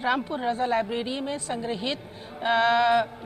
रामपुर रज़ा library में संग्रहित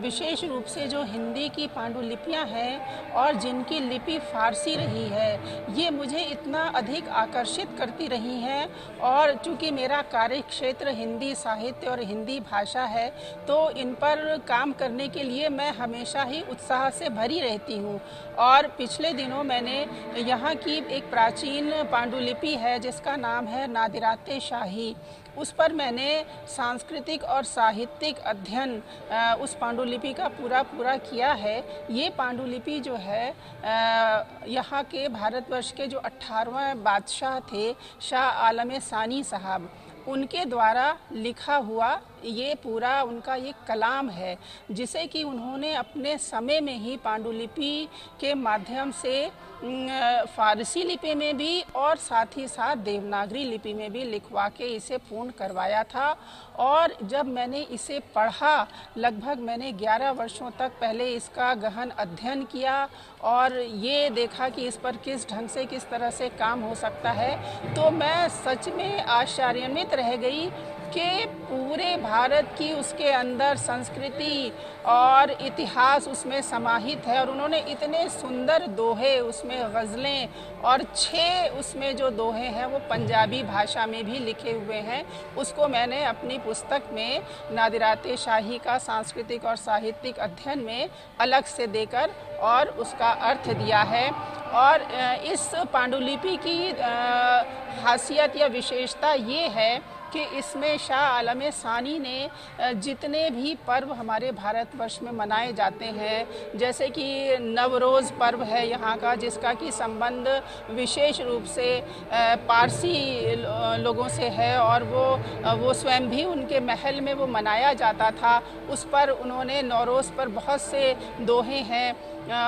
विशेष रूप से जो हिंदी की पांडुलिपियां हैं और जिनकी लिपि फारसी रही है, ये मुझे इतना अधिक आकर्षित करती रही हैं। और चूँकि मेरा कार्य क्षेत्र हिंदी साहित्य और हिंदी भाषा है, तो इन पर काम करने के लिए मैं हमेशा ही उत्साह से भरी रहती हूँ। और पिछले दिनों मैंने यहाँ की एक प्राचीन पांडुलिपि है जिसका नाम है नादिराते शाही, उस पर मैंने सांस्कृतिक और साहित्यिक अध्ययन उस पांडुलिपि का पूरा किया है। ये पांडुलिपि जो है यहाँ के भारतवर्ष के जो 18वें बादशाह थे शाह आलम सानी साहब, उनके द्वारा लिखा हुआ ये पूरा उनका ये कलाम है, जिसे कि उन्होंने अपने समय में ही पांडुलिपि के माध्यम से फारसी लिपि में भी और साथ ही साथ देवनागरी लिपि में भी लिखवा के इसे पूर्ण करवाया था। और जब मैंने इसे पढ़ा, लगभग मैंने 11 वर्षों तक पहले इसका गहन अध्ययन किया और ये देखा कि इस पर किस ढंग से किस तरह से काम हो सकता है, तो मैं सच में आश्चर्यान्वित रह गई कि पूरे भारत की उसके अंदर संस्कृति और इतिहास उसमें समाहित है। और उन्होंने इतने सुंदर दोहे उसमें, गज़लें, और 6 उसमें जो दोहे हैं वो पंजाबी भाषा में भी लिखे हुए हैं। उसको मैंने अपनी पुस्तक में नादिराते शाही का सांस्कृतिक और साहित्यिक अध्ययन में अलग से देकर और उसका अर्थ दिया है। और इस पांडुलिपि की खासियत या विशेषता ये है कि इसमें शाह आलम सानी ने जितने भी पर्व हमारे भारतवर्ष में मनाए जाते हैं, जैसे कि नवरोज़ पर्व है यहाँ का, जिसका कि संबंध विशेष रूप से पारसी लोगों से है और वो स्वयं भी उनके महल में वो मनाया जाता था। उस पर उन्होंने नौरोज़ पर बहुत से दोहे हैं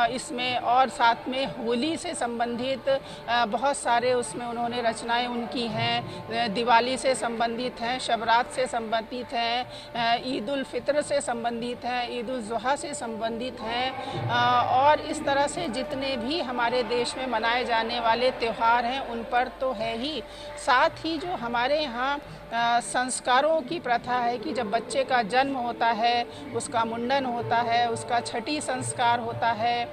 इसमें, और साथ में होली से संबंधित बहुत सारे उसमें उन्होंने रचनाएं उनकी हैं, दिवाली से संबंधित हैं, शबरात से संबंधित हैं, ईद उल फित्र से संबंधित हैं, ईद उल ज़ुहा से संबंधित हैं। और इस तरह से जितने भी हमारे देश में मनाए जाने वाले त्यौहार हैं उन पर तो है ही, साथ ही जो हमारे यहाँ संस्कारों की प्रथा है कि जब बच्चे का जन्म होता है, उसका मुंडन होता है, उसका छठी संस्कार होता है,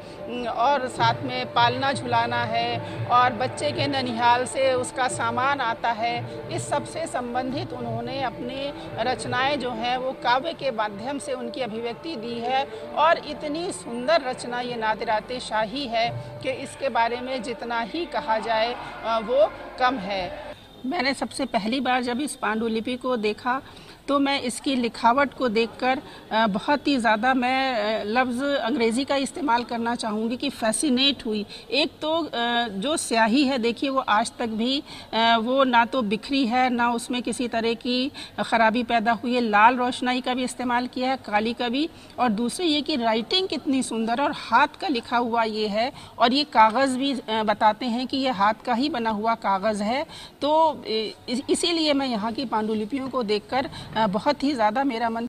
और साथ में पालना झुलाना है, और बच्चे के ननिहाल से उसका सामान आता है। इस सब से संबंधित उन्होंने अपनी रचनाएं जो हैं वो काव्य के माध्यम से उनकी अभिव्यक्ति दी है। और इतनी सुंदर रचना ये नादिराते शाही है कि इसके बारे में जितना ही कहा जाए वो कम है। मैंने सबसे पहली बार जब इस पांडुलिपि को देखा तो मैं इसकी लिखावट को देखकर बहुत ही ज़्यादा, मैं लफ्ज़ अंग्रेज़ी का इस्तेमाल करना चाहूँगी कि फैसिनेट हुई। एक तो जो स्याही है, देखिए वो आज तक भी वो ना तो बिखरी है, ना उसमें किसी तरह की ख़राबी पैदा हुई है। लाल रोशनाई का भी इस्तेमाल किया है, काली का भी। और दूसरी ये कि राइटिंग कितनी सुंदर और हाथ का लिखा हुआ ये है, और ये कागज़ भी बताते हैं कि ये हाथ का ही बना हुआ कागज़ है। तो इसीलिए मैं यहाँ की पांडुलिपियों को देखकर बहुत ही ज़्यादा मेरा मन